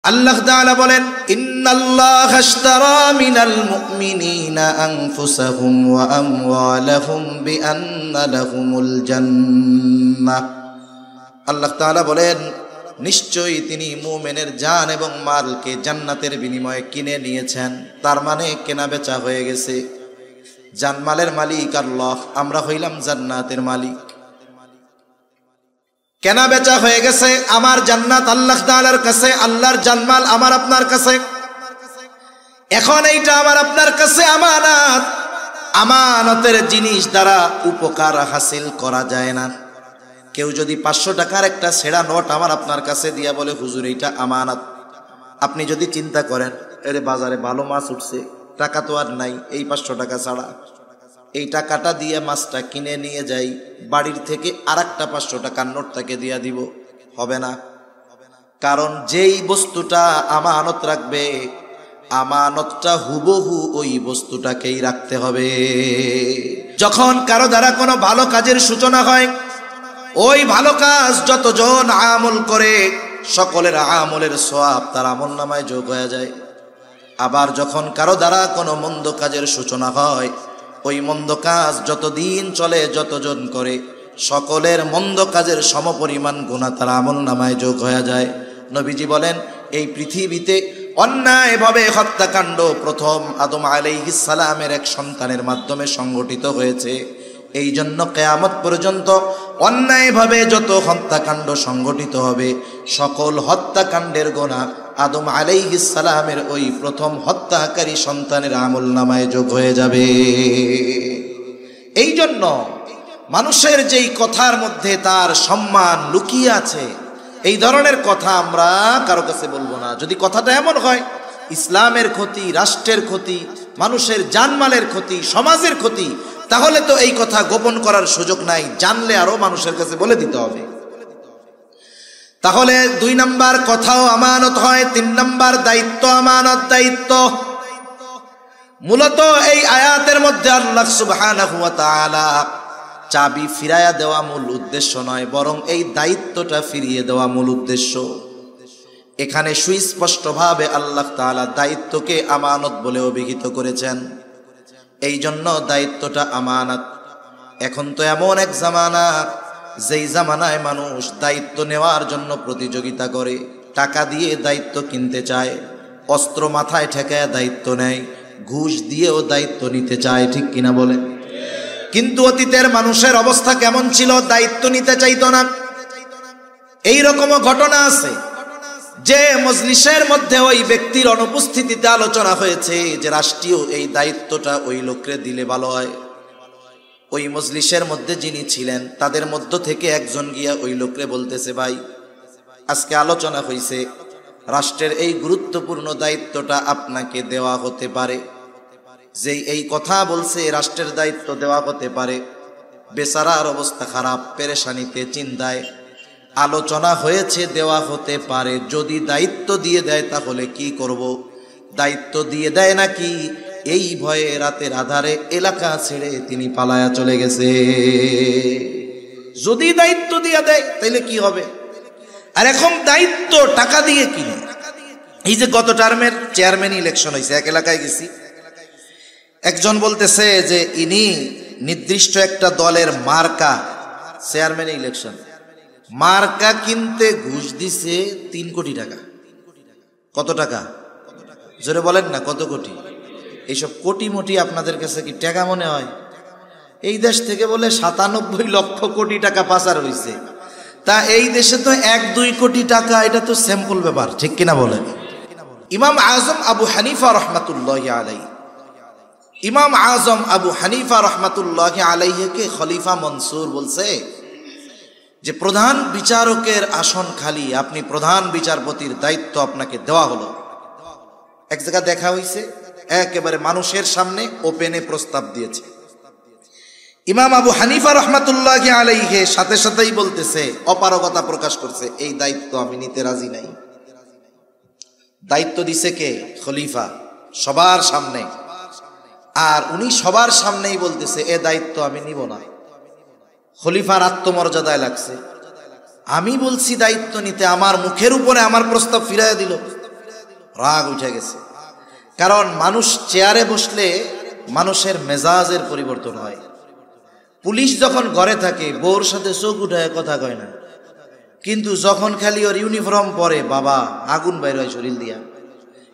আল্লাহ তাআলা বলেন, ইন্নাল্লাহা আশতারা মিনাল মুমিনিনা আনফুসাহুম ওয়া আমওয়ালাহুম বিআন্না লাহুমুল জান্নাহ। আল্লাহ তাআলা বলেন, নিশ্চয়ই তিনি মুমিনের জান এবং মালকে জান্নাতের বিনিময়ে কিনে নিয়েছেন। তার মানে কেনা বেচা হয়ে গেছে। জানমালের মালিক আল্লাহ, আমরা হইলাম জান্নাতের মালিক। কেনা বেচা হয়ে গেছে। আমার জান্নাত আল্লাহ তাআলার কাছে, আল্লাহর জানমাল আমার আপনার কাছে। এখন এইটা আমার আপনার কাছে আমানত। আমানতের জিনিস দ্বারা উপকার হাসিল করা যায় না। কেউ যদি 500 টাকার একটা ছেঁড়া নোট আমার আপনার কাছে দিয়া বলে, হুজুর এইটা আমানত, আপনি যদি চিন্তা করেন, এরে বাজারে ভালো মাছ উঠছে, টাকা তো আর নাই, এই 500 টাকা ছাড়া এই টাকাটা দিয়ে মাছটা কিনে নিয়ে যাই, বাড়ির থেকে আরেকটা 500 টাকার নোট তাকে দিয়া দিব, হবে না। কারণ যেই বস্তুটা আমানত রাখবে, আমানতটা হুবহু ওই বস্তুটাকেই রাখতে হবে। যখন কারো দ্বারা কোনো ভালো কাজের সূচনা হয়, ওই ভালো কাজ যতজন আমল করে সকলের আমলের সওয়াব তার আমলনামায় যোগ হয়ে যায়। আবার যখন কারো দ্বারা কোনো মন্দ কাজের সূচনা হয়, ওই মন্দ কাজ যতদিন চলে, যতজন করে সকলের মন্দ কাজের সমপরিমাণ গুনাহ তার আমলনামায় যোগ হয়ে যায়। নবীজি বলেন, এই পৃথিবীতে অন্যায়ভাবে হত্যাকাণ্ড প্রথম আদম আলাইহিস সালামের এক সন্তানের মাধ্যমে সংগঠিত হয়েছে। এই জন্য কিয়ামত পর্যন্ত অন্যায়ভাবে যত হত্যাকাণ্ড সংগঠিত হবে, সকল হত্যাকাণ্ডের গুনাহ আদম আলাইহিস সালামের ওই প্রথম হত্যাকারী সন্তানের আমলনামায় যোগ হয়ে যাবে। এই জন্য মানুষের যেই কথার মধ্যে তার সম্মান লুকিয়ে আছে, এই ধরনের কথা আমরা কারো কাছে বলবো না। যদি কথাটা এমন হয় ইসলামের ক্ষতি, রাষ্ট্রের ক্ষতি, মানুষের জানমালের ক্ষতি, সমাজের ক্ষতি, তাহলে তো এই কথা গোপন করার সুযোগ নাই, জানলে আরো মানুষের কাছে বলে দিতে হবে। তাহলে 2 নাম্বার কথাও আমানত হয়, 3 নাম্বার দায়িত্ব আমানত, দায়িত্ব। মূলত এই আয়াতের মধ্যে আল্লাহ সুবহানাহু ওয়া তাআলা চাবি ফিরাইয়া দেওয়া মূল উদ্দেশ্য নয়, বরং এই দায়িত্বটা ফিরিয়ে দেওয়া মূল উদ্দেশ্য। এখানে সুস্পষ্টভাবে আল্লাহ তাআলা দায়িত্বকে আমানত বলে অভিহিত করেছেন। এই জন্য দায়িত্বটা আমানত। এখন তো এমন এক জামানা, যেই জামানায় মানুষ দায়িত্ব নেওয়ার জন্য প্রতিযোগিতা করে, টাকা দিয়ে দায়িত্ব কিনতে চায়, অস্ত্র মাথায় ঠেকায় দায়িত্ব নেয়, ঘুষ দিয়েও দায়িত্ব নিতে চায়, ঠিক কিনা বলে? কিন্তু অতীতের মানুষের অবস্থা কেমন ছিল? দায়িত্ব নিতে চাইতো না। এই রকমও ঘটনা আছে যে মজলিসের মধ্যে ওই ব্যক্তির অনুপস্থিতিতে আলোচনা হয়েছে যে রাষ্ট্রীয় এই দায়িত্বটা ওই লোককে দিলে ভালো হয়। ওই মজলিসের মধ্যে যিনি ছিলেন তাদের মধ্য থেকে একজন গিয়া ওই লোকরে বলতেছে, ভাই আজকে আলোচনা হয়েছে, রাষ্ট্রের এই গুরুত্বপূর্ণ দায়িত্বটা আপনাকে দেওয়া হতে পারে। যেই এই কথা বলছে, রাষ্ট্রের দায়িত্ব দেওয়া হতে পারে, বেচারার অবস্থা খারাপ, পেরেশানিতে, চিন্তায়। আলোচনা হয়েছে দেওয়া হতে পারে, যদি দায়িত্ব দিয়ে দেয় তাহলে কি করব? দায়িত্ব দিয়ে দেয় নাকি, এই ভয়ে রাতের আধারে এলাকা ছেড়ে তিনি পালায়া চলে গেছে। যদি দায়িত্ব দিয়ে দেয় তাহলে কি হবে? আর এখন দায়িত্ব টাকা দিয়ে কিনে। এই যে গত টার্মের চেয়ারম্যান ইলেকশন হয়েছে, এক এলাকায় গেছি, একজন বলতেছে যে ইনি নির্দিষ্ট একটা দলের মার্কা, চেয়ারম্যান ইলেকশন, মার্কা কিনতে ঘুষ দিছে 3 কোটি টাকা। কত টাকা? জোরে বলেন না, কত কোটি? এইসব কোটি মোটি আপনাদের কাছে কি টাকা মনে হয়? এই দেশ থেকে বলে 97 লক্ষ কোটি টাকা পাচার হয়েছে। তা এই দেশে তো 1-2 কোটি টাকা, এটা তো স্যাম্পল ব্যাপার, ঠিক কিনা বলেন? ইমাম আজম আবু হানিফা রহমাতুল্লাহি আলাইহি, ইমাম আজম আবু হানিফা রহমাতুল্লাহি আলাইহিকে খলিফা মনসুর বলছে যে প্রধান বিচারকের আসন খালি, আপনি প্রধান বিচারপতির দায়িত্ব আপনাকে দেওয়া হলো। এক জায়গা দেখা হয়েছে, একেবারে মানুষের সামনে ওপেনে প্রস্তাব দিয়েছে। ইমাম আবু হানিফা রহমাতুল্লাহি আলাইহি সাথে সাথেই বলতেছে, অপারগতা প্রকাশ করছে, এই দায়িত্ব আমি নিতে রাজি নাই। দায়িত্ব দিছে কে? খলিফা, সবার সামনে। আর উনি সবার সামনেই বলতেছে, এ দায়িত্ব আমি নিব না। খলিফার আত্মমর্যাদায় লাগছে, আমি বলছি দায়িত্ব নিতে, আমার মুখের উপরে আমার প্রস্তাব ফিরাইয়া দিল। রাগ উঠে গেছে। কারণ মানুষ চেয়ারে বসলে মানুষের মেজাজের পরিবর্তন হয়। পুলিশ যখন ঘরে থাকে বউর সাথে চোখ উঠায় কথা কয় না, কিন্তু যখন খালি ওর ইউনিফর্ম পরে বাবা আগুন বাইর হয় শরীর দিয়া।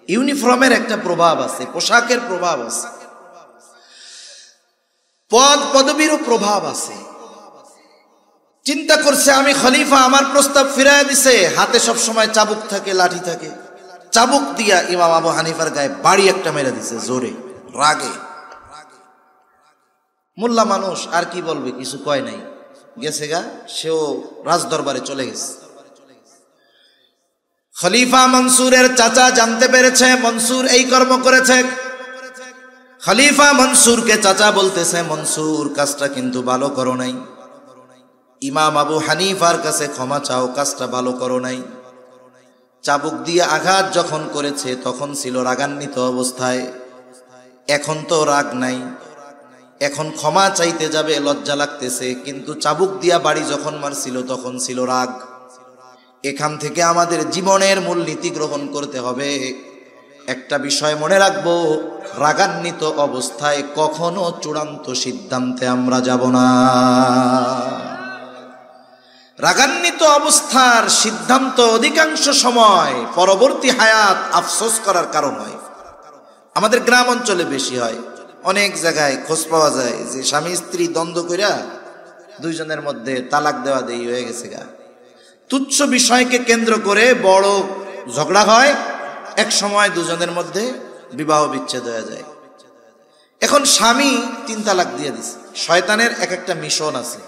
ইউনিফর্মের একটা প্রভাব আছে, পোশাকের প্রভাব আছে, পদ পদবীরও প্রভাব আছে। চিন্তা করছে আমি খলিফা, আমার প্রস্তাব ফিরায় দিছে, হাতে সব সময় চাবুক থাকে, লাঠি থাকে, চাবুক দিয়া ইমাম আবু হানিফার গায়ে বাড়ি একটা মেরে দিছে জোরে, রাগে। মোল্লা মানুষ আর কি বলবে, কিছু কয় নাই, গেছে গা, সেও রাজদরবারে চলে গেছে। খলিফা মনসুরের চাচা জানতে পেরেছে মনসুর এই কর্ম করেছে। খলিফা মনসুরকে চাচা বলতেছে, মনসুর কাজটা কিন্তু ভালো করো নাই, ইমাম আবু হানিফার কাছে ক্ষমা চাও, কাজটা ভালো করো নাই। চাবুক দিয়ে আঘাত যখন করেছে তখন ছিল রাগান্বিত অবস্থায়, এখন তো রাগ নাই, এখন ক্ষমা চাইতে যাবে লজ্জা লাগতেছে, কিন্তু চাবুক দিয়া বাড়ি যখন মারছিল তখন ছিল রাগ। এখান থেকে আমাদের জীবনের মূলনীতি গ্রহণ করতে হবে। একটা বিষয় মনে রাখবো, রাগান্বিত অবস্থায় কখনো চূড়ান্ত সিদ্ধান্তে আমরা যাব না। রাগান্বিত অবস্থার সিদ্ধান্ত অধিকাংশ সময় পরবর্তী হায়াত আফসোস করার কারণ হয়। আমাদের গ্রাম অঞ্চলে বেশি হয়, অনেক জায়গায় খোঁজ পাওয়া যায় যে স্বামী স্ত্রী দ্বন্দ্ব কইরা দুইজনের মধ্যে তালাক দেওয়া দেই হয়ে গেছে গা। তুচ্ছ বিষয়কে কেন্দ্র করে বড় ঝগড়া হয়, এক সময় দুজনের মধ্যে বিবাহ বিচ্ছেদ হয়ে যায়। এখন স্বামী 3 তালাক দিয়ে দিছে। শয়তানের এক একটা মিশন আছে,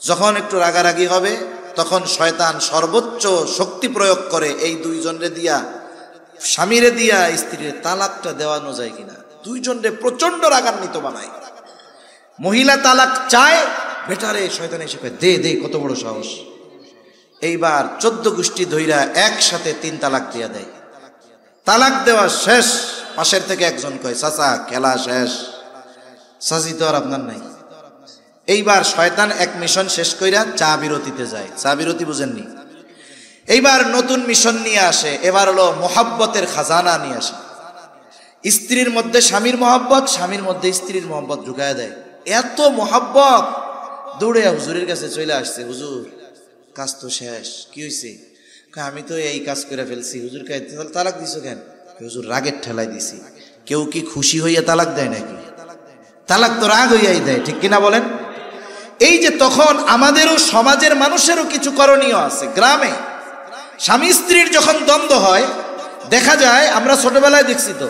যখন একটু রাগারাগি হবে তখন শয়তান সর্বোচ্চ শক্তি প্রয়োগ করে এই দুইজনরে দিয়া, স্বামীরে দিয়া স্ত্রীর তালাকটা দেওয়ানো যায় কিনা, দুইজনরে প্রচন্ড রাগান্বিত বানায়। মহিলা তালাক চায়, বেটারে শয়তান এসে দে দে, কত বড় সাহস। এইবার 14 গোষ্ঠী ধইরা একসাথে 3 তালাক দিয়া দেয়। তালাক দেওয়া শেষ, পাশের থেকে একজন কয়, চাচা খেলা শেষ, চাচি তো আর আপনার নাই। এইবার শয়তান এক মিশন শেষ কইরা চা বিরতিতে যায়। চা বিরতি বুঝেননি? এইবার নতুন মিশন নিয়ে আসে, এবার হলো মোহাব্বতের খাজানা নিয়ে আসে। স্ত্রীর মধ্যে স্বামীর মহব্বত, স্বামীর মধ্যে স্ত্রীর মহব্বত ঢুকায় দেয়। এত মহব্বত, দৌড়ে হুজুরের কাছে চলে আসছে, হুজুর কাজ তো শেষ, কি হয়েছে? আমি তো এই কাজ করে ফেলছি। হুজুর কে তালাক দিছো কেন? হুজুর রাগের ঠেলায় দিছি। কেউ কি খুশি হইয়া তালাক দেয় নাকি? তালাক তো রাগ হইয়াই দেয়, ঠিক কিনা বলেন? এই যে তখন আমাদেরও সমাজের মানুষেরও কিছু করণীয় আছে। গ্রামে স্বামী স্ত্রীর যখন দ্বন্দ্ব হয়, দেখা যায়, আমরা ছোটবেলায় দেখছি তো,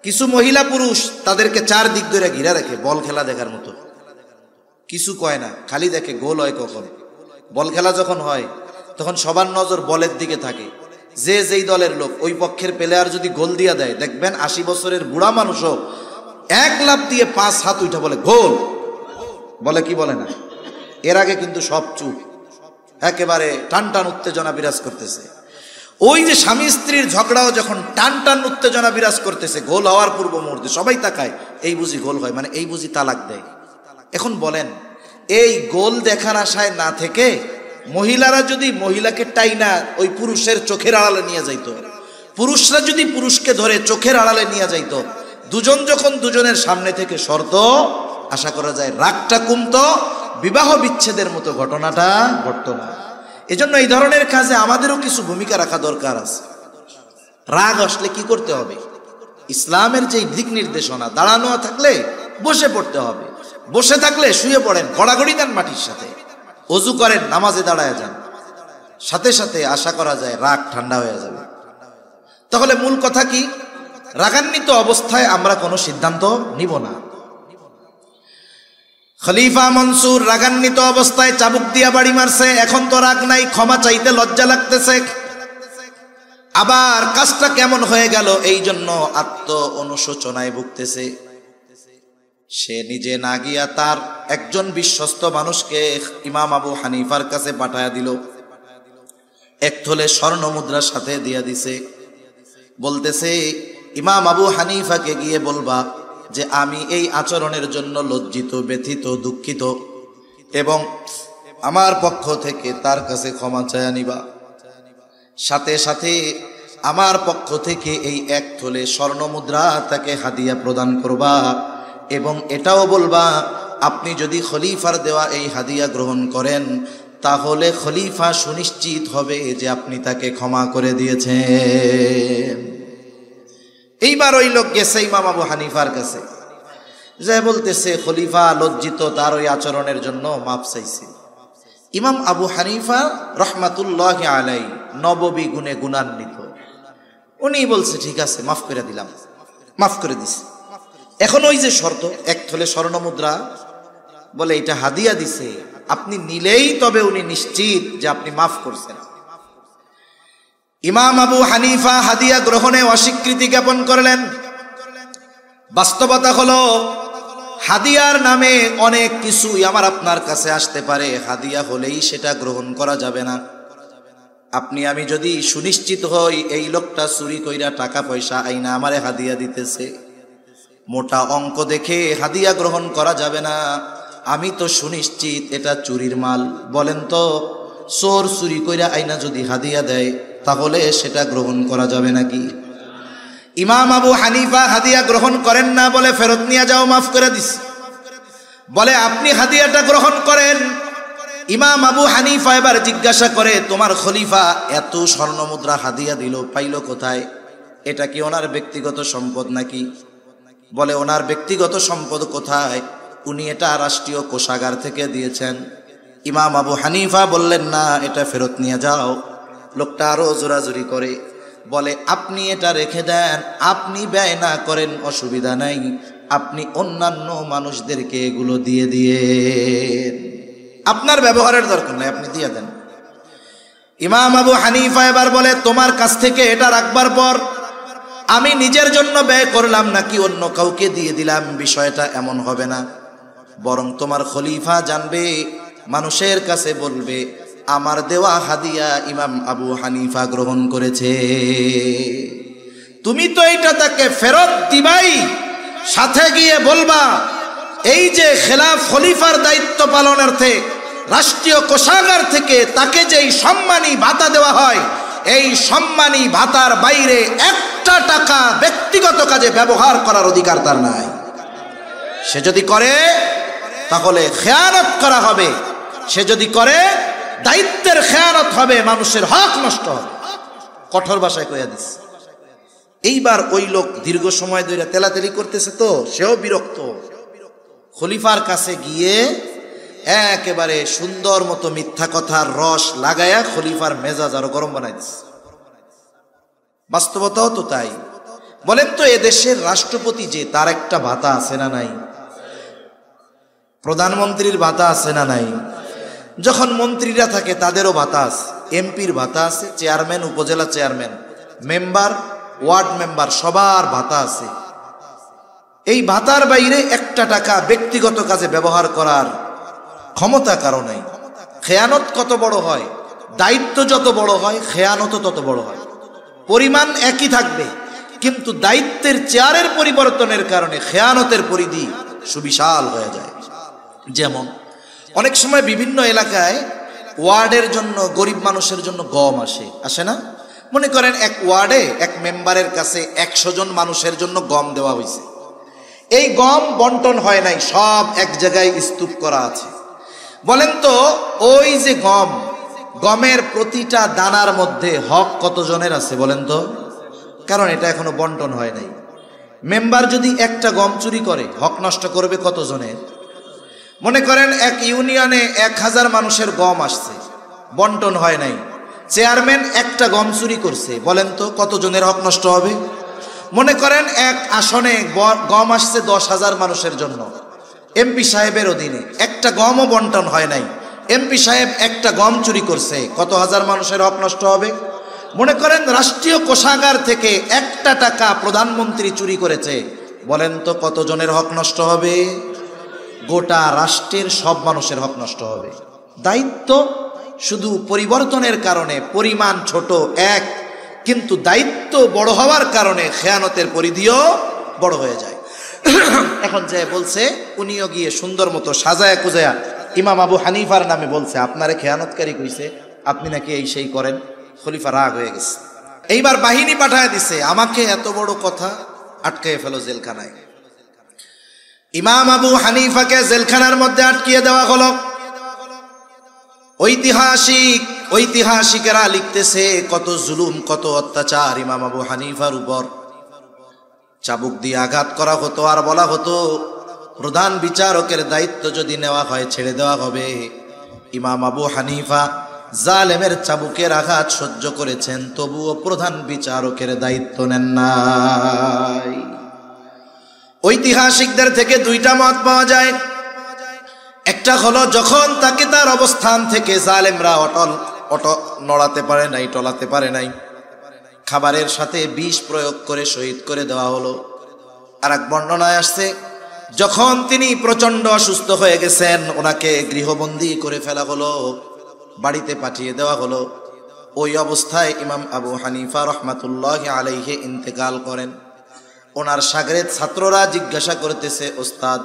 কিছু মহিলা পুরুষ তাদেরকে 4 দিক ধরে ঘিরা রাখে, বল খেলা দেখার মতো। কিছু কয় না, খালি দেখে গোল হয় কখন। বল খেলা যখন হয় তখন সবার নজর বলের দিকে থাকে। যে যেই দলের লোক, ওই পক্ষের প্লেয়ার যদি গোল দিয়া দেয়, দেখবেন 80 বছরের বুড়া মানুষও 1 লাফ দিয়ে 5 হাত উঠা বলে গোল, বলে কি বলে না? এর আগে কিন্তু সব চুপ, একেবারে টান টান উত্তেজনা বিরাজ করতেছে। ওই যে স্বামী স্ত্রীর ঝগড়াও যখন টান টান উত্তেজনা বিরাজ করতেছে, গোল হওয়ার পূর্ব মুহূর্তে সবাই তাকায়, এই বুঝি গোল হয়, মানে এই বুঝি তালাক দেয়। এখন বলেন, এই গোল দেখার আশায় না থেকে মহিলারা যদি মহিলাকে টাইনা ওই পুরুষের চোখের আড়ালে নিয়ে যাইতো, পুরুষরা যদি পুরুষকে ধরে চোখের আড়ালে নিয়ে যাইতো, দুজন যখন দুজনের সামনে থেকে সরত, আশা করা যায় রাগটা কমতো, বিবাহ বিচ্ছেদের মতো ঘটনাটা ঘটতো না। এজন্য এই ধরনের কাজে আমাদেরও কিছু ভূমিকা রাখা দরকার আছে। রাগ আসলে কি করতে হবে? ইসলামের যে দিক নির্দেশনা, দাঁড়ানো থাকলে বসে পড়তে হবে, বসে থাকলে শুয়ে পড়েন, গড়াগড়ি দেন মাটির সাথে, অজু করেন, নামাজে দাঁড়ায় যান, সাথে সাথে আশা করা যায় রাগ ঠান্ডা হয়ে যাবে। তাহলে মূল কথা কি? রাগান্বিত অবস্থায় আমরা কোনো সিদ্ধান্ত নিব না। খলিফা মনসুর রাগান্বিত অবস্থায় চাবুক দিয়া বাড়ি মারছে, এখন তো রাগ নাই, ক্ষমা চাইতে লজ্জা লাগতেছে। আবার কাজটা কেমন হয়ে গেল এই জন্য আত্ম অনুশোচনায় ভুগতেছে। সে নিজে না গিয়া তার একজন বিশ্বস্ত মানুষকে ইমাম আবু হানিফার কাছে পাঠায়া দিল। 1 তোলে স্বর্ণ মুদ্রার সাথে দিয়া দিছে। বলতেছে, ইমাম আবু হানিফাকে গিয়ে বলবা যে আমি এই আচরণের জন্য লজ্জিত, ব্যথিত, দুঃখিত, এবং আমার পক্ষ থেকে তার কাছে ক্ষমা চায়া নিবা। সাথে সাথে আমার পক্ষ থেকে এই 1 তোলে স্বর্ণ মুদ্রা তাকে হাদিয়া প্রদান করবা এবং এটাও বলবা আপনি যদি খলিফার দেওয়া এই হাদিয়া গ্রহণ করেন তাহলে খলিফা সুনিশ্চিত হবে যে আপনি তাকে ক্ষমা করে দিয়েছেন। এইবার ওই লোক গেছে ইমাম আবু হানিফার কাছে, যে বলতেছে খলিফা লজ্জিত, তার ওই আচরণের জন্য মাপ চাইছে। ইমাম আবু হানিফা রহমাতুল্লাহি আলাইহি নববী গুণে গুণান্বিত, উনি বলছে ঠিক আছে মাফ করে দিলাম, মাফ করে দিছে। এখন ওই যে শর্ত 1 তোলে স্বর্ণ মুদ্রা, বলে এটা হাদিয়া দিছে, আপনি নিলেই তবে উনি নিশ্চিত যে আপনি মাফ করছেন। ইমাম আবু হানিফা হাদিয়া গ্রহণে অস্বীকৃতি জ্ঞাপন করলেন। বাস্তবতা হলো হাদিয়ার নামে অনেক কিছুই আমার আপনার কাছে আসতে পারে, হাদিয়া হলেই সেটা গ্রহণ করা যাবে না। আপনি আমি যদি সুনিশ্চিত হই এই লোকটা চুরি কইরা টাকা পয়সা আইনা আমারে হাদিয়া দিতেছে, মোটা অঙ্ক দেখে হাদিয়া গ্রহণ করা যাবে না। আমি তো সুনিশ্চিত এটা চুরির মাল। বলেন তো, চোর চুরি কইরা আইনা যদি হাদিয়া দেয় তাহলে সেটা গ্রহণ করা যাবে নাকি? ইমাম আবু হানিফা হাদিয়া গ্রহণ করেন না, বলে ফেরত নিয়ে যাও, মাফ করে দিস। বলে আপনি হাদিয়াটা গ্রহণ করেন। ইমাম আবু হানিফা এবার জিজ্ঞাসা করে, তোমার খলিফা এত স্বর্ণ মুদ্রা হাদিয়া দিল, পাইল কোথায়? এটা কি ওনার ব্যক্তিগত সম্পদ নাকি? বলে ওনার ব্যক্তিগত সম্পদ কোথায়? উনি এটা রাষ্ট্রীয় কোষাগার থেকে দিয়েছেন। ইমাম আবু হানিফা বললেন না, এটা ফেরত নিয়ে যাও। লোকটা আরো জোরাজুরি করে, বলে আপনি এটা রেখে দেন, আপনি ব্যয় না করেন, অসুবিধা নাই, আপনি অন্যান্য মানুষদেরকে এগুলো দিয়ে দিয়ে আপনার ব্যবহারের দরকার নাই, আপনি দিয়ে দেন। ইমাম আবু হানিফা এবার বলে, তোমার কাছ থেকে এটা রাখবার পর আমি নিজের জন্য ব্যয় করলাম নাকি অন্য কাউকে দিয়ে দিলাম, বিষয়টা এমন হবে না। বরং তোমার খলিফা জানবে, মানুষের কাছে বলবে আমার দেওয়া হাদিয়া ইমাম আবু হানিফা গ্রহণ করেছে। তুমি তো এটা তাকে ফেরত দিবাই, সাথে গিয়ে বলবা এই যে খেলাফ খলিফার দায়িত্ব পালনার্থে রাষ্ট্রীয় কোষাগার থেকে তাকে যেই সম্মানী ভাতা দেওয়া হয়, এই সম্মানী ভাতার বাইরে 1 টাকা ব্যক্তিগত কাজে ব্যবহার করার অধিকার তার নাই। সে যদি করে তাহলে খেয়ানত করা হবে, সে যদি করে দায়িত্বের খেয়ানত হবে, মানুষের হক নষ্ট হবে। কঠোর ভাষায় কইয়া দিস। এইবার ওই লোক দীর্ঘ সময় ধরে তেলাতেলি করতেছে, তো সেও বিরক্ত। খলিফার কাছে গিয়ে একেবারে সুন্দর মতো মিথ্যা কথার রস লাগায়া খলিফার মেজাজ আরো গরম বানাই দিচ্ছে। বাস্তবতাও তো তাই। বলেন তো, এদেশের রাষ্ট্রপতি যে, তার একটা ভাতা আছে না নাই? প্রধানমন্ত্রীর ভাতা আছে না নাই? যখন মন্ত্রীরা থাকে তাদেরও ভাতা আছে, এমপির ভাতা আছে, চেয়ারম্যান, উপজেলা চেয়ারম্যান, মেম্বার, ওয়ার্ড মেম্বার, সবার ভাতা আছে। এই ভাতার বাইরে 1 টাকা ব্যক্তিগত কাজে ব্যবহার করার ক্ষমতা কারো নাই। খেয়ানত কত বড় হয়, দায়িত্ব যত বড় হয়, খেয়ানত তত বড় হয়। পরিমাণ একই থাকবে, কিন্তু দায়িত্বের চেয়ারের পরিবর্তনের কারণে খেয়ানতের পরিধি সুবিশাল হয়ে যায়। যেমন অনেক সময় বিভিন্ন এলাকায় ওয়ার্ডের জন্য, গরিব মানুষের জন্য গম আসে না? মনে করেন এক ওয়ার্ডে এক মেম্বারের কাছে 100 জন মানুষের জন্য গম দেওয়া হয়েছে। এই গম বন্টন হয় নাই, সব এক জায়গায় স্তূপ করা আছে। বলেন তো, ওই যে গমের প্রতিটা দানার মধ্যে হক কতজনের আছে বলেন তো? কারণ এটা এখনো বন্টন হয় নাই। মেম্বার যদি একটা গম চুরি করে, হক নষ্ট করবে কতজনের? মনে করেন এক ইউনিয়নে 1000 মানুষের গম আসছে, বন্টন হয় নাই। চেয়ারম্যান একটা গম চুরি করছে, বলেন তো কতজনের হক নষ্ট হবে? মনে করেন এক আসনে গম আসছে 10,000 মানুষের জন্য, এমপি সাহেবের অধীনে একটা গমও বন্টন হয় নাই, এমপি সাহেব একটা গম চুরি করছে, কত হাজার মানুষের হক নষ্ট হবে? মনে করেন রাষ্ট্রীয় কোষাগার থেকে 1 টাকা প্রধানমন্ত্রী চুরি করেছে, বলেন তো কতজনের হক নষ্ট হবে? গোটা রাষ্ট্রের সব মানুষের হক নষ্ট হবে। দায়িত্ব শুধু পরিবর্তনের কারণে পরিমাণ ছোট এক, কিন্তু দায়িত্ব বড় হওয়ার কারণে খেয়ানতের পরিধিও বড় হয়ে যায়। এখন যে বলছে, উনিও গিয়ে সুন্দর মতো সাজায়া কুজায়া ইমাম আবু হানিফার নামে বলছে, আপনারে খেয়ানতকারী কইছে, আপনি নাকি এই সেই করেন। খলিফা রাগ হয়ে গেছে। এইবার বাহিনী পাঠায় দিছে, আমাকে এত বড় কথা আটকায় ফেলো জেলখানায়। ইমাম আবু হানিফাকে জেলখানার মধ্যে আটকিয়ে দেওয়া হলো। ঐতিহাসিকেরা লিখতেছে কত জুলুম, কত অত্যাচার ইমাম আবু হানিফার উপর। চাবুক দিয়ে আঘাত করা হতো আর বলা হতো প্রধান বিচারকের দায়িত্ব যদি নেওয়া হয় ছেড়ে দেওয়া হবে। ইমাম আবু হানিফা জালেমের চাবুকের আঘাত সহ্য করেছেন, তবুও প্রধান বিচারকের দায়িত্ব নেন নাই। ঐতিহাসিকদের থেকে দুইটা মত পাওয়া যায়। একটা হলো যখন তাকে তার অবস্থান থেকে জালেমরা নড়াতে পারে নাই, টলাতে পারে নাই, খাবারের সাথে বিষ প্রয়োগ করে শহীদ করে দেওয়া হলো। আর এক বর্ণনায় আসছে যখন তিনি প্রচন্ড অসুস্থ হয়ে গেছেন, ওনাকে গৃহবন্দী করে ফেলা হলো, বাড়িতে পাঠিয়ে দেওয়া হলো। ওই অবস্থায় ইমাম আবু হানিফা রহমাতুল্লাহি আলাইহি ইন্তেকাল করেন। ওনার শাগরেদ ছাত্ররা জিজ্ঞাসা করতেছে, ওস্তাদ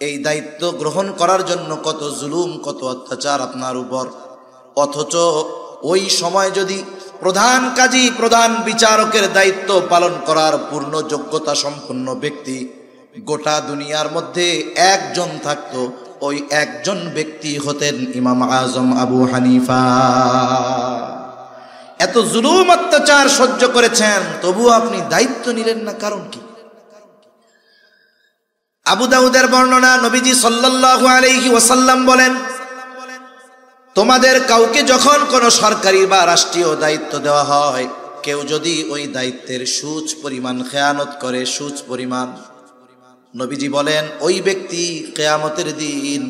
এই দায়িত্ব গ্রহণ করার জন্য কত জুলুম, কত অত্যাচার আপনার উপর, অথচ ওই সময় যদি প্রধান কাজী, প্রধান বিচারকের দায়িত্ব পালন করার পূর্ণ যোগ্যতা সম্পন্ন ব্যক্তি গোটা দুনিয়ার মধ্যে একজন থাকতো, ওই একজন ব্যক্তি হতেন ইমাম আজম আবু হানিফা। এত জুলুম অত্যাচার সহ্য করেছেন, তবু আপনি দায়িত্ব নিলেন না, কারণ কি? আবু দাউদের বর্ণনা, নবীজি সাল্লাল্লাহু আলাইহি ওয়াসাল্লাম বলেন, তোমাদের কাউকে যখন কোনো সরকারি বা রাষ্ট্রীয় দায়িত্ব দেওয়া হয়, কেউ যদি ওই দায়িত্বের সুচ পরিমাণ খেয়ানত করে, সুচ পরিমাণ, নবীজি বলেন ওই ব্যক্তি কিয়ামতের দিন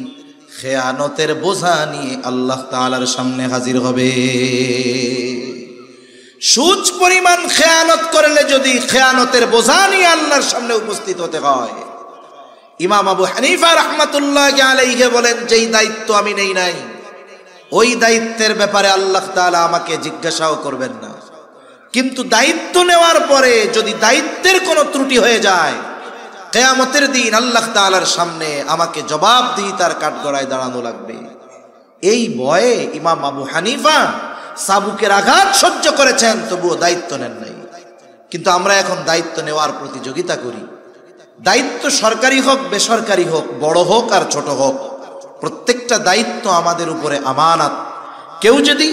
খেয়ানতের বোঝা নিয়ে আল্লাহ তাআলার সামনে হাজির হবে। সুচ পরিমাণ খেয়ানত করলে যদি খেয়ানতের বোঝা নিয়ে আল্লাহর সামনে উপস্থিত হতে হয়, ইমাম আবু হানিফা রাহমাতুল্লাহি আলাইহি বলেন যেই দায়িত্ব আমি নেই নাই, ওই দায়িত্বের ব্যাপারে আল্লাহ তাআলা আমাকে জিজ্ঞাসাও করবেন না। কিন্তু দায়িত্ব নেওয়ার পরে যদি দায়িত্বের কোনো ত্রুটি হয়ে যায়, কিয়ামতের দিন আল্লাহ তাআলার সামনে আমাকে জবাবদিহিতার কাঠগড়ায় দাঁড়ানো লাগবে। এই ভয়ে ইমাম আবু হানিফা চাবুকের আঘাত সহ্য করেছেন, তবুও দায়িত্ব নেন নাই। কিন্তু আমরা এখন দায়িত্ব নেওয়ার প্রতিযোগিতা করি। দায়িত্ব সরকারি হোক, বেসরকারি হোক, বড় হোক আর ছোট হোক, প্রত্যেকটা দায়িত্ব আমাদের উপরে আমানত। কেউ যদি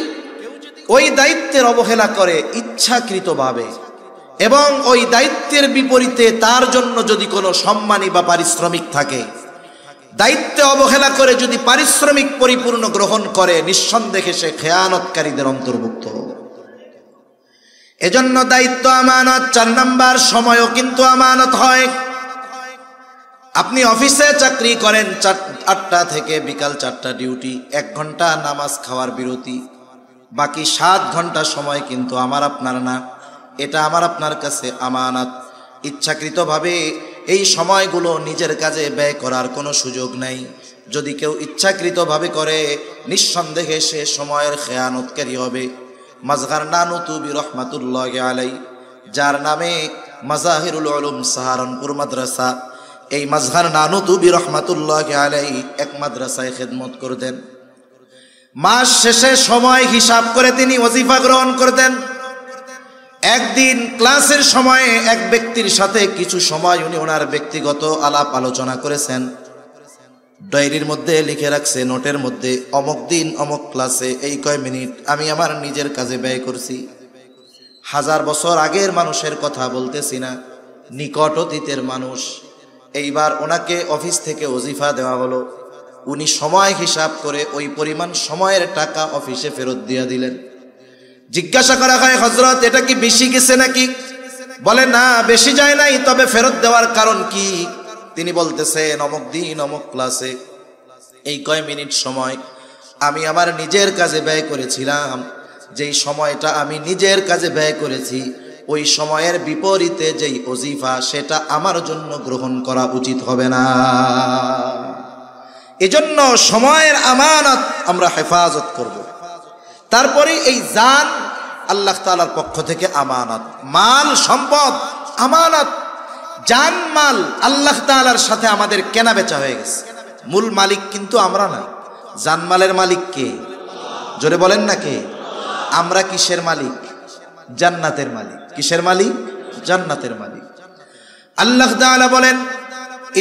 ওই দায়িত্বের অবহেলা করে ইচ্ছাকৃতভাবে, এবং ওই দায়িত্বের বিপরীতে তার জন্য যদি কোনো সম্মানী বা পারিশ্রমিক থাকে, দায়িত্বে অবহেলা করে যদি পারিশ্রমিক পরিপূর্ণ গ্রহণ করে, নিঃসন্দেহে সে খেয়ানতকারীদের অন্তর্ভুক্ত। এজন্য দায়িত্ব আমানত। 4 নাম্বার, সময়ও কিন্তু আমানত হয়। আপনি অফিসে চাকরি করেন, 8টা থেকে বিকাল 4টা ডিউটি, 1 ঘন্টা নামাজ খাওয়ার বিরতি, বাকি 7 ঘন্টা সময় কিন্তু আমার আপনার না, এটা আমার আপনার কাছে আমানত। ইচ্ছাকৃতভাবে এই সময়গুলো নিজের কাজে ব্যয় করার কোনো সুযোগ নাই। যদি কেউ ইচ্ছাকৃতভাবে করে, নিঃসন্দেহে সে সময়ের খেয়ানতকারী হবে। মাজহার নানুতুবি রহমাতুল্লাহি আলাইহি, যার নামে মাজাহিরুল উলুম সাহারানপুর মাদ্রাসা, এই মাজহার নানুতুবি রহমাতুল্লাহি আলাইহি এক মাদ্রাসায় খেদমত করতেন। মাস শেষে সময় হিসাব করে তিনি ওয়াজিফা গ্রহণ করতেন। একদিন ক্লাসের সময়ে এক ব্যক্তির সাথে কিছু সময় উনি ওনার ব্যক্তিগত আলাপ আলোচনা করেছেন। ডায়েরির মধ্যে লিখে রাখছে, নোটের মধ্যে, অমুক দিন অমুক ক্লাসে এই কয় মিনিট আমি আমার নিজের কাজে ব্যয় করছি। 1000 বছর আগের মানুষের কথা বলতেছি না, নিকট অতীতের মানুষ। এইবার ওনাকে অফিস থেকে ওজিফা দেওয়া হলো। উনি সময় হিসাব করে ওই পরিমাণ সময়ের টাকা অফিসে ফেরত দিয়ে দিলেন। জিজ্ঞাসা করা হয়, হযরত এটা কি বেশি গেছে নাকি? বলে না, বেশি যায় নাই, তবে ফেরত দেওয়ার কারণ কি? তিনি বলতেছেন, অমুক দিন অমুক ক্লাসে এই কয় মিনিট সময় আমি আমার নিজের কাজে ব্যয় করেছিলাম। যেই সময়টা আমি নিজের কাজে ব্যয় করেছি, ওই সময়ের বিপরীতে যেই ওজিফা, সেটা আমার জন্য গ্রহণ করা উচিত হবে না। এজন্য সময়ের আমানত আমরা হেফাজত করব। তারপরে এই জান আল্লাহ তাআলার পক্ষ থেকে আমানত, মাল সম্পদ আমানত। জান মাল আল্লাহ তাআলার সাথে আমাদের কেনা বেচা হয়ে গেছে। মূল মালিক কিন্তু আমরা না, জান মালের মালিক কে? জোরে বলেন না কে? আমরা কিসের মালিক? জান্নাতের মালিক। কিসের মালিক? জান্নাতের মালিক। আল্লাহ তাআলা বলেন,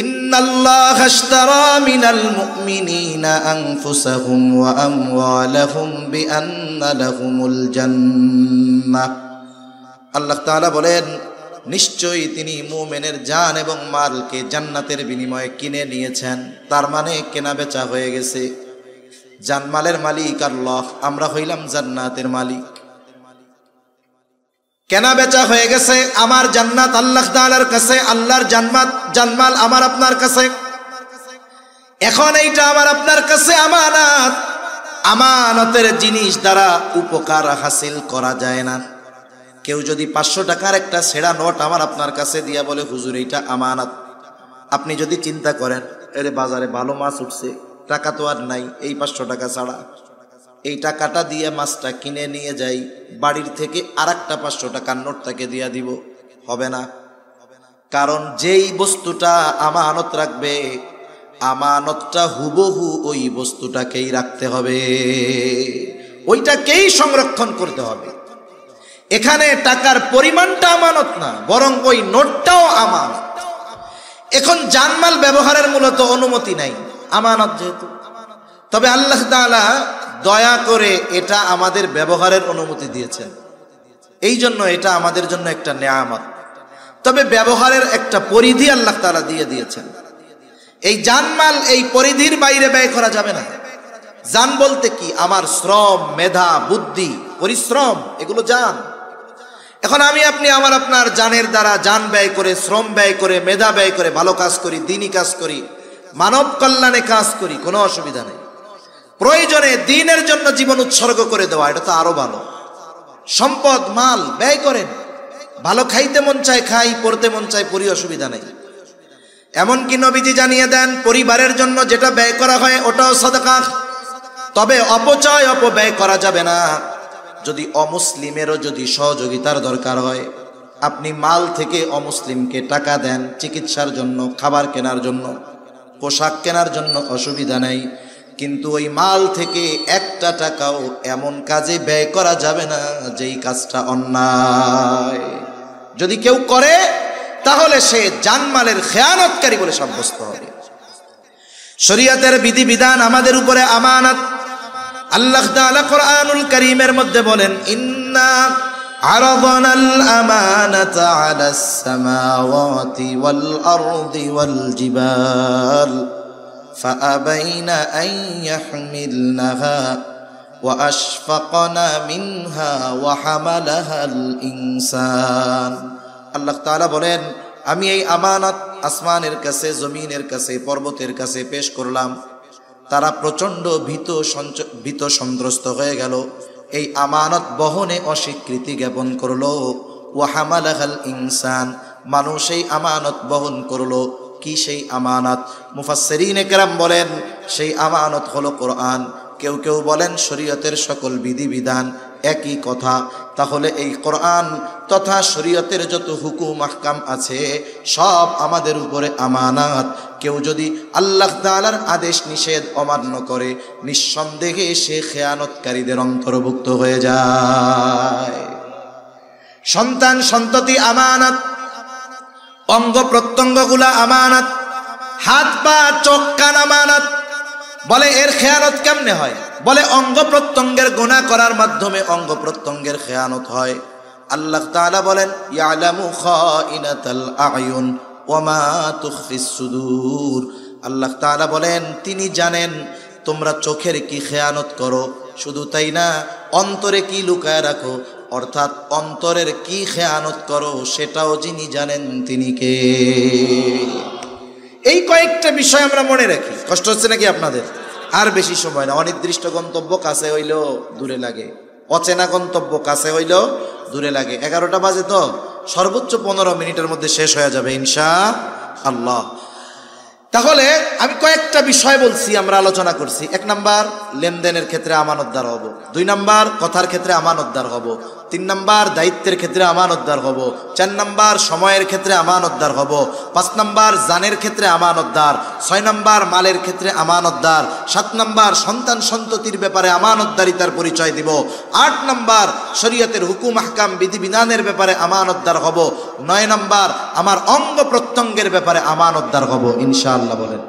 ইন্নাল্লাহা আশতারা মিনাল মুমিনিনা আনফুসাহুম ওয়া আমওয়ালাহুম বিআন্না লাহুমুল জান্নাহ। আল্লাহ তাআলা বলেন, নিশ্চয়ই তিনি মুমিনের জান এবং মালকে জান্নাতের বিনিময়ে কিনে নিয়েছেন। তার মানে কেনা বেচা হয়ে গেছে। জানমালের মালিক আল্লাহ, আমরা হইলাম জান্নাতের মালিক। কেনা বেচা হয়ে গেছে। আমার জান্নাত আল্লাহ তাআলার কাছে, আল্লাহর জানমাল আমার আপনার কাছে। এখন এইটা আমার আপনার কাছে আমানত। আমানতের জিনিস দ্বারা উপকার হাসিল করা যায় না। কেউ যদি 500 টাকার একটা ছেঁড়া নোট আমার আপনার কাছে দিয়া বলে, হুজুর এইটা আমানত, আপনি যদি চিন্তা করেন, এরে বাজারে ভালো মাছ উঠছে, টাকা তো আর নাই, এই 500 টাকা ছাড়া এই টাকাটা দিয়ে মাছটা কিনে নিয়ে যাই, বাড়ির থেকে আরেকটা 500 টাকার নোট তাকে দিয়া দিব, হবে না। কারণ যেই বস্তুটা আমানত রাখবে, আমানতটা হুবহু ওই বস্তুটাকেই রাখতে হবে, ওইটাকেই সংরক্ষণ করতে হবে। এখানে টাকার পরিমাণটা আমানত না, বরং ওই নোটটাও আমানত। এখন জানমাল ব্যবহারের মূলত অনুমতি নাই, আমানত যেহেতু। তবে আল্লাহ তাআলা দয়া করে এটা আমাদের ব্যবহারের অনুমতি দিয়েছেন, এই জন্য এটা আমাদের জন্য একটা নেয়ামত। তবে ব্যবহারের একটা পরিধি আল্লাহ তাআলা দিয়ে দিয়েছেন। এই জানমাল এই পরিধির বাইরে ব্যয় করা যাবে না। জান বলতে কি? আমার শ্রম, মেধা, বুদ্ধি, পরিশ্রম, এগুলো জান। এখন আমি আপনি আমার আপনার জানের দ্বারা জান ব্যয় করে, শ্রম ব্যয় করে, মেধা ব্যয় করে ভালো কাজ করি, দ্বীনি কাজ করি, মানব কল্যাণে কাজ করি, কোনো অসুবিধা নেই। প্রয়োজনে দ্বীনের জন্য জীবন উৎসর্গ করে দেওয়া, এটা তো আরো ভালো। সম্পদ, মাল ব্যয় করেন, ভালো খাইতে মন চায় খাই, পড়তে মন চায় পড়ি, অসুবিধা নেই। এমনকি নবীজি জানিয়ে দেন, পরিবারের জন্য যেটা ব্যয় করা হয় ওটাও সাদাকা। তবে অপচয়, অপব্যয় করা যাবে না। যদি অমুসলিমেরও যদি সহযোগিতার দরকার হয়, আপনি মাল থেকে অমুসলিমকে টাকা দেন চিকিৎসার জন্য, খাবার কেনার জন্য, পোশাক কেনার জন্য, অসুবিধা নেই। কিন্তু ওই মাল থেকে একটা টাকাও এমন কাজে ব্যয় করা যাবে না যেই কাজটা অন্যায়। যদি কেউ করে তাহলে সে জানমালের খেয়ানতকারী বলে সাব্যস্ত হবে। শরীয়তের বিধিবিধান আমাদের উপরে আমানত। আল্লাহ তাআলা কোরআনুল কারীমের মধ্যে বলেন, ইন্না আরাদনাল আমানাতা আলাস সামাওয়াতি ওয়াল আরদি ওয়াল জিবাল ফাআবাইনা আন ইয়াহমিলনাহা ওয়া আশফাকনা মিনহা ওয়া হামালাহাল ইনসান। আল্লাহ তাআলা বলেন, আমি এই আমানত আসমানের কাছে, জমিনের কাছে, পর্বতের কাছে পেশ করলাম। তারা প্রচণ্ড ভীত সন্ত্রস্ত হয়ে গেল, এই আমানত বহনে অস্বীকৃতি জ্ঞাপন করলো। ওয়া হামালাহাল ইনসান, মানুষ এই আমানত বহন করলো। কি সেই আমানত? মুফাসসিরিনে কেরাম বলেন সেই আমানত হলো কোরআন। কেউ কেউ বলেন শরীয়তের সকল বিধিবিধান, একই কথা। তাহলে এই কোরআন তথা শরীয়তের যত হুকুম আহকাম আছে সব আমাদের উপরে আমানত। কেউ যদি আল্লাহ তাআলার আদেশ নিষেধ অমান্য করে, নিঃসন্দেহে সে খেয়ানতকারীদের অন্তর্ভুক্ত হয়ে যায়। সন্তান সন্ততি আমানত, অঙ্গ প্রত্যঙ্গগুলা আমানত, হাত পা চোখ কান আমানত। বলে এর খেয়ানত কেমনে হয়? বলে অঙ্গ প্রত্যঙ্গের গুনাহ করার মাধ্যমে অঙ্গ প্রত্যঙ্গের খেয়ানত হয়। আল্লাহ তাআলা বলেন, ইয়ালামু খাইনাতাল আয়ুন ওয়া মা তুখফিস সুদূর। আল্লাহ তাআলা বলেন, তিনি জানেন তোমরা চোখের কি খেয়ানত করো, শুধু তাই না অন্তরে কি লুকায় রাখো, অর্থাৎ অন্তরের কি খেয়ানত করো সেটাও যিনি জানেন তিনি কে। এই কয়েকটা বিষয় আমরা মনে রাখি। কষ্ট হচ্ছে নাকি আপনাদের? আর বেশি সময় না। অনির্দিষ্ট গন্তব্য কাছে হইলেও দূরে লাগে, অচেনা গন্তব্য কাছে হইলেও দূরে লাগে। 11টা বাজে তো, সর্বোচ্চ 15 মিনিটের মধ্যে শেষ হয়ে যাবে ইনশাআল্লাহ। তাহলে আমি কয়েকটা বিষয় বলছি, আমরা আলোচনা করছি। 1 নাম্বার, লেনদেনের ক্ষেত্রে আমানতদার হব। 2 নাম্বার, কথার ক্ষেত্রে আমানতদার হব। 3 নাম্বার দায়িত্বের ক্ষেত্রে আমানতদার হব, 4 নাম্বার সময়ের ক্ষেত্রে আমানতদার হব, 5 নাম্বার জানের ক্ষেত্রে আমানতদার, 6 নাম্বার মালের ক্ষেত্রে আমানতদার, 7 নাম্বার সন্তান সন্ততির ব্যাপারে আমানতদারিতার পরিচয় দিব, 8 নাম্বার শরীয়তের হুকুম আহকাম বিধিবিধানের ব্যাপারে আমানতদার হব, 9 নাম্বার আমার অঙ্গ প্রত্যঙ্গের ব্যাপারে আমানতদার হব ইনশাআল্লাহ। বলেন,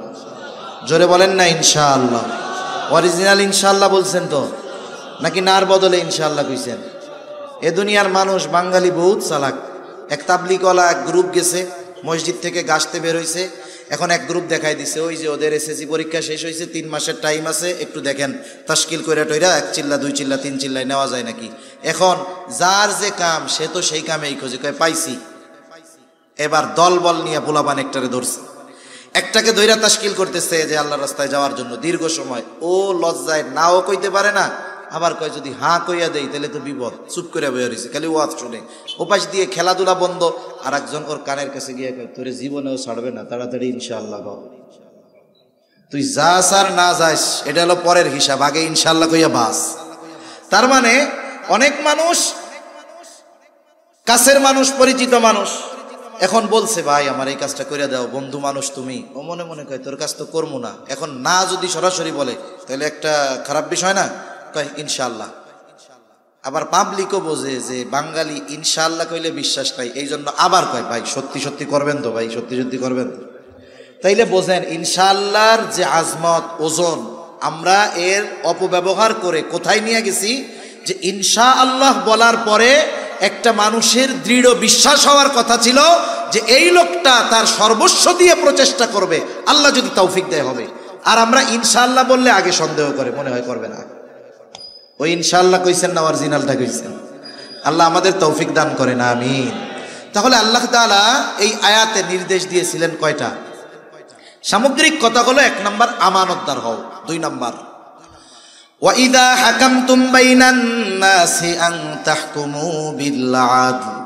জোরে বলেন না ইনশাআল্লাহ। অরিজিনাল ইনশাআল্লাহ বলছেন তো, নাকি নার বদলে ইনশাআল্লাহ কইছেন? এ দুনিয়ার মানুষ বাঙালি বহুত চালাক। এক তাবলিগওয়ালা এক গ্রুপ গেছে, মসজিদ থেকে গাছতে বের হয়েছে, এখন এক গ্রুপ দেখাই দিছে, ওই যে ওদের এসএসসি পরীক্ষা শেষ হয়েছে, 3 মাসের টাইম আছে, একটু দেখেন তাশকিল কইরা টইরা 1 চিল্লা 2 চিল্লা 3 চিল্লায় নেওয়া যায় নাকি। এখন যার যে কাম সে তো সেই কামেই খোঁজে, কয় পাইছি। এবার দল বল নিয়ে পোলাপান একটারে ধরছে, একটাকে ধইরা তাশকিল করতেছে যে আল্লাহর রাস্তায় যাওয়ার জন্য দীর্ঘ সময়। ও লজ্জায় নাও কইতে পারে না, আবার কয় যদি হাঁ কইয়া দেই তাহলে তো বিপদ, চুপ করে বয়ে রয়েছে, খালি ওয়াজ শুনে। ওপাশ দিয়ে খেলাধুলা বন্ধ, আর একজন ওর কানের কাছে গিয়ে কয় তোরে জীবনেও ছাড়বে না, তাড়াতাড়ি ইনশাআল্লাহ কও। তুই যাস আর না যাস এটা হলো পরের হিসাব, আগে ইনশাআল্লাহ কইয়া বাস। তার মানে অনেক মানুষ, কাছের মানুষ, পরিচিত মানুষ এখন বলছে ভাই আমার এই কাজটা করে দাও, বন্ধু মানুষ তুমি। ও মনে মনে কয় তোর কাজ তো করবো না। এখন না যদি সরাসরি বলে তাহলে একটা খারাপ বিষয় না, কয় ইনশাআল্লাহ। আবার পাবলিকও বোঝে যে বাঙালি ইনশাআল্লাহ কইলে বিশ্বাস নাই, এই জন্য আবার কয় ভাই সত্যি সত্যি করবেন তো, ভাই সত্যি সত্যি করবেন তো। তাইলে বোঝেন ইনশাআল্লাহর যে আজমত, ওজন, আমরা এর অপব্যবহার করে কোথায় নিয়ে গেছি যে ইনশাআল্লাহ বলার পরে একটা মানুষের দৃঢ় বিশ্বাস হওয়ার কথা ছিল যে এই লোকটা তার সর্বস্ব দিয়ে প্রচেষ্টা করবে, আল্লাহ যদি তৌফিক দেয় হবে। আর আমরা ইনশাআল্লাহ বললে আগে সন্দেহ করে, মনে হয় করবে না। ওই ইনশাআল্লাহ কইছেন না অরিজিনালটা কইছেন? আল্লাহ আমাদের তৌফিক দান করেন, আমিন। তাহলে আল্লাহ তাআলা এই আয়াতে নির্দেশ দিয়েছিলেন কয়টা? সামগ্রিক কথা হলো 1 নাম্বার আমানতদার হও, 2 নাম্বার ওয়াইদা হাকামতুম বাইনান নাসি আন তাহকুমু বিল আদল,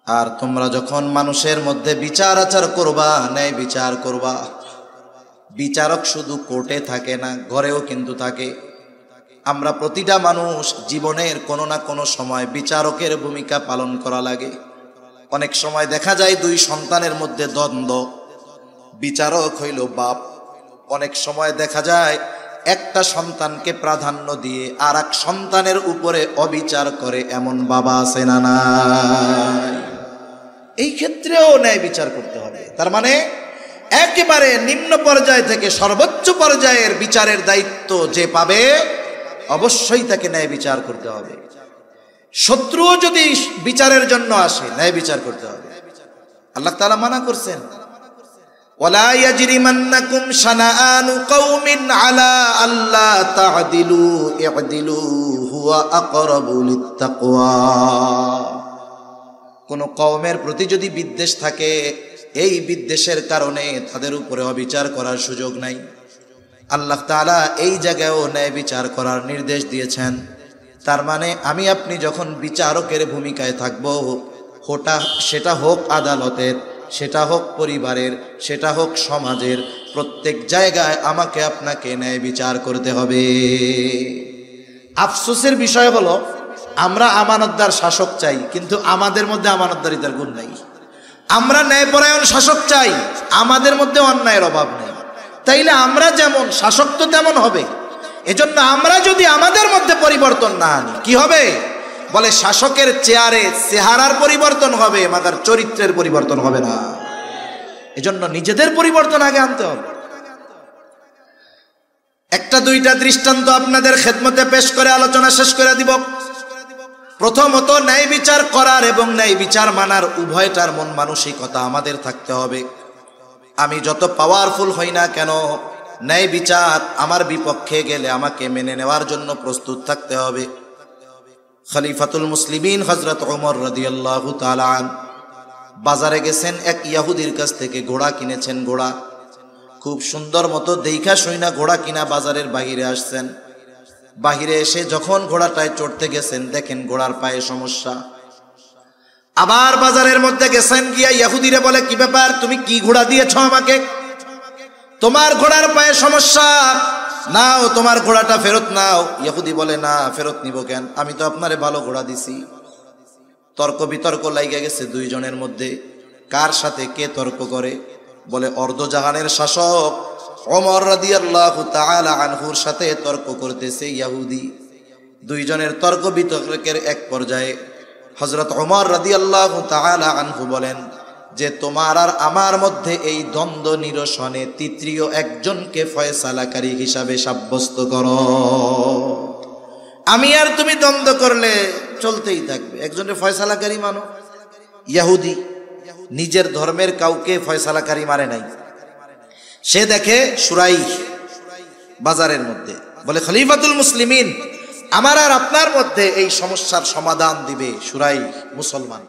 আর তোমরা যখন মানুষের মধ্যে বিচার আচার করবা, ন্যায় বিচার করবা। বিচারক শুধু কোর্টে থাকে না, ঘরেও কিন্তু থাকে। আমরা প্রতিটা মানুষ জীবনের কোনো না কোনো সময় বিচারকের ভূমিকা পালন করা লাগে। অনেক সময় দেখা যায় 2 সন্তানের মধ্যে দ্বন্দ্ব, বিচারক হইল বাপ। অনেক সময় দেখা যায় একটা সন্তানকে প্রাধান্য দিয়ে আর এক সন্তানের উপরে অবিচার করে, এমন বাবা আছে না নাই? এই ক্ষেত্রেও ন্যায় বিচার করতে হবে। তার মানে একেবারে নিম্ন পর্যায় থেকে সর্বোচ্চ পর্যায়ের বিচারের দায়িত্ব যে পাবে অবশ্যই তাকে ন্যায় বিচার করতে হবে। শত্রুও যদি বিচারের জন্য আসে ন্যায় বিচার করতে হবে। আল্লাহ তাআলা মানা করছেন, ওয়ালা ইয়াজরিমান্নাকুম শানাআনু কওমিন আলা আল্লা তা'দিলু ই'দিলু হুয়া আকরাবু লিত্তাকওয়া। কোন কওমের প্রতি যদি বিদ্বেষ থাকে, এই বিদ্বেষের কারণে তাদের উপরে অবিচার করার সুযোগ নাই। আল্লাহ তাআলা এই জায়গায়ও ন্যায় বিচার করার নির্দেশ দিয়েছেন। তার মানে আমি আপনি যখন বিচারকের ভূমিকায় থাকব, সেটা হোক আদালতের, সেটা হোক পরিবারের, সেটা হোক সমাজের, প্রত্যেক জায়গায় আমাকে আপনাকে ন্যায় বিচার করতে হবে। আফসোসের বিষয় হলো আমরা আমানতদার শাসক চাই, কিন্তু আমাদের মধ্যে আমানতদারিতার গুণ নাই। আমরা ন্যায়পরায়ণ শাসক চাই, আমাদের মধ্যে অন্যায়ের অভাব নেই। তাইলে আমরা যেমন শাসক তো তেমন হবে। এজন্য আমরা যদি আমাদের মধ্যে পরিবর্তন না আনি, কি হবে? বলে শাসকের চেয়ারে চেহারার পরিবর্তন হবে, মাগার চরিত্রের পরিবর্তন হবে না। এজন্য নিজেদের পরিবর্তন আগে আনতে হবে। একটা 2টা দৃষ্টান্ত আপনাদের খেদমতে পেশ করে আলোচনা শেষ করে দিব। প্রথমত, ন্যায় বিচার করার এবং ন্যায় বিচার মানার উভয়টার মন মানসিকতা আমাদের থাকতে হবে। আমি যত পাওয়ারফুল হই না কেন, ন্যায় বিচার আমার বিপক্ষে গেলে আমাকে মেনে নেওয়ার জন্য প্রস্তুত থাকতে হবে। খলিফাতুল মুসলিমিন হযরত ওমর রাদিয়াল্লাহু তাআলা আনহু বাজারে গেছেন, এক ইহুদির কাছ থেকে ঘোড়া কিনেছেন। ঘোড়া খুব সুন্দর মতো দেইখা শুইনা ঘোড়া কিনা বাজারের বাহিরে আসছেন। বাহিরে এসে যখন ঘোড়াটায় চড়তে গেছেন, দেখেন ঘোড়ার পায়ে সমস্যা। আবার বাজারের মধ্যে গেছেন, গিয়া ইহুদিরে বলে, কি ব্যাপার, তুমি কি ঘোড়া দিয়েছ আমাকে? তোমার ঘোড়ার পায়ে সমস্যা। নাও তোমার ঘোড়াটা ফেরত নাও। ইহুদি বলে না, ফেরত নিব কেন, আমি তো আপনারে ভালো ঘোড়া দিছি। তর্ক বিতর্ক লাইগা গেছে দুইজনের মধ্যে। কার সাথে কে তর্ক করে? বলে অর্ধজাহানের শাসক ওমর রাদিয়াল্লাহু তাআলা আনহুর সাথে তর্ক করতেছে ইহুদি। দুইজনের তর্ক বিতর্কের এক পর্যায়ে হযরত ওমর রাদিয়াল্লাহু তাআলা আনহু বলেন যে তোমার আর আমার মধ্যে এই দ্বন্দ্ব নিরসনে তৃতীয় একজনকে ফয়সালাকারী হিসাবে সাব্যস্ত করো। আমি আর তুমি দ্বন্দ্ব করলে চলতেই থাকবে, একজনের ফয়সালাকারী মানো। ইহুদি নিজের ধর্মের কাউকে ফয়সালাকারী মানে নাই। সে দেখে সুরাই বাজারের মধ্যে, বলে খলিফাতুল মুসলিমিন আমার আর আপনার মধ্যে এই সমস্যার সমাধান দিবে সুরাই মুসলমান।